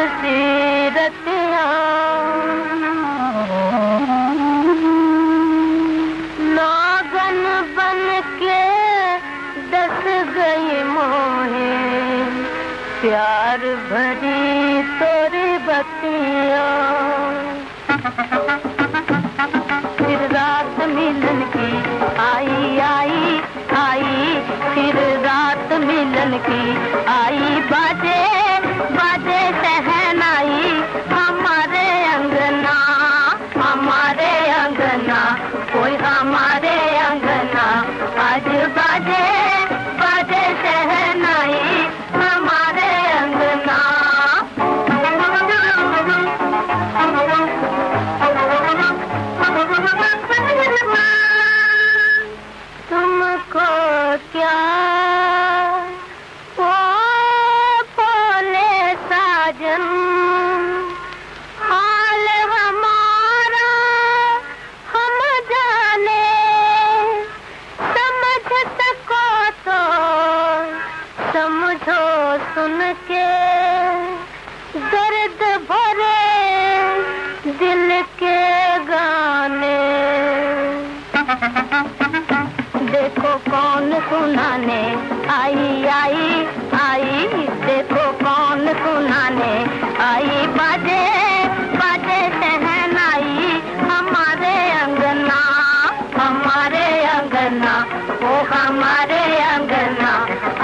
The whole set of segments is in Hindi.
सी रतियां नागन बन के दस गई मोहे प्यार भरी तोरी बतियां। फिर रात मिलन की आई आई आई, फिर रात मिलन की आई, बाजे बाजे शहनाई हमारे अंगना, हमारे अंगना, कोई हमारे अंगना आज बाजे बाजे शहनाई हमारे अंगना। तुमको क्या ओ बोले साजन हाल हमारा हम जाने, समझ सको तो समझो सुन के दर्द भरे दिल के गाने। देखो कौन सुनाने आई आई आई, देखो कौन सुनाने आई, बाजे बाजे शहनाई हमारे अंगना, हमारे अंगना, ओ हमारे अंगना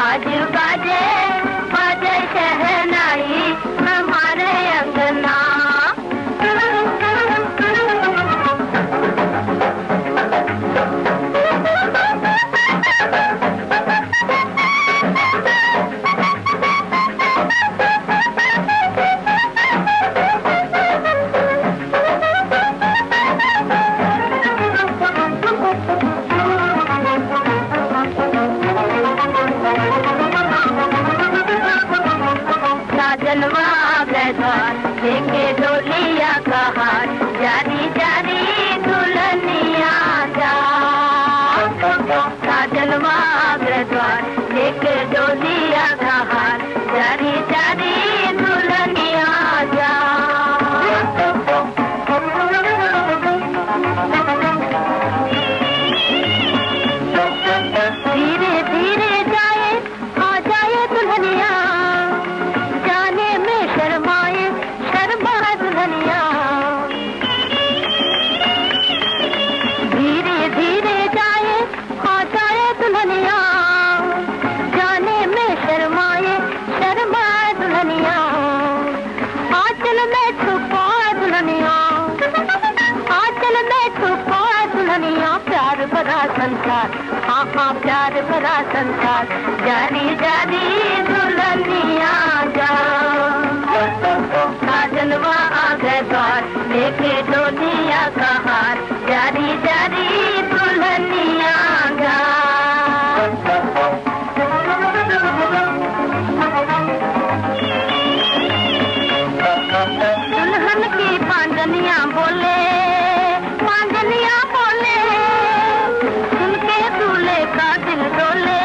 आज बाजे बाजे शहनाई हमारे अंगना। लेके डोलिया का हाथ जारी जारी दुल्हनिया जा, साजनवा द्वार लेके डोलिया का हाथ जारी जारी दुल्हनिया जा। धीरे धीरे जाए आ जाए दुल्हनिया, जाने में शर्माए शर्मा दुल्हनिया। धीरे धीरे जाए आ जाए दुल्हनिया, जाने में शर्माए शर्मा दुल्हनिया। आंचल में छुपा दुल्हनिया, आंचल में छुपा दुल्हनिया, प्यार भरा संसार, हाँ हाँ प्यार भरा संसार जारी जारी दुल्हनिया जा। साजनवा आ गए द्वार लेके डोलिया का हार जारी जारी दुल्हनिया जा। दुल्हन की पांजनिया बोले, पांजनिया बोले, सुन के दूल्हे का दिल डोले,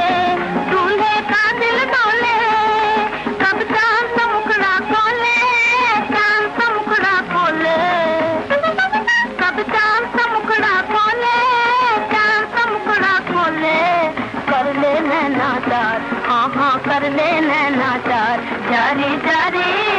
दूल्हे का दिल डोले। कब चांद सा मुखड़ा खोले, चांद सा मुखड़ा खोले, कब चांद सा मुखड़ा खोले, चांद सा मुखड़ा खोले। कर ले नैना चार, हाँ हाँ कर ले नैना चार जारी जारी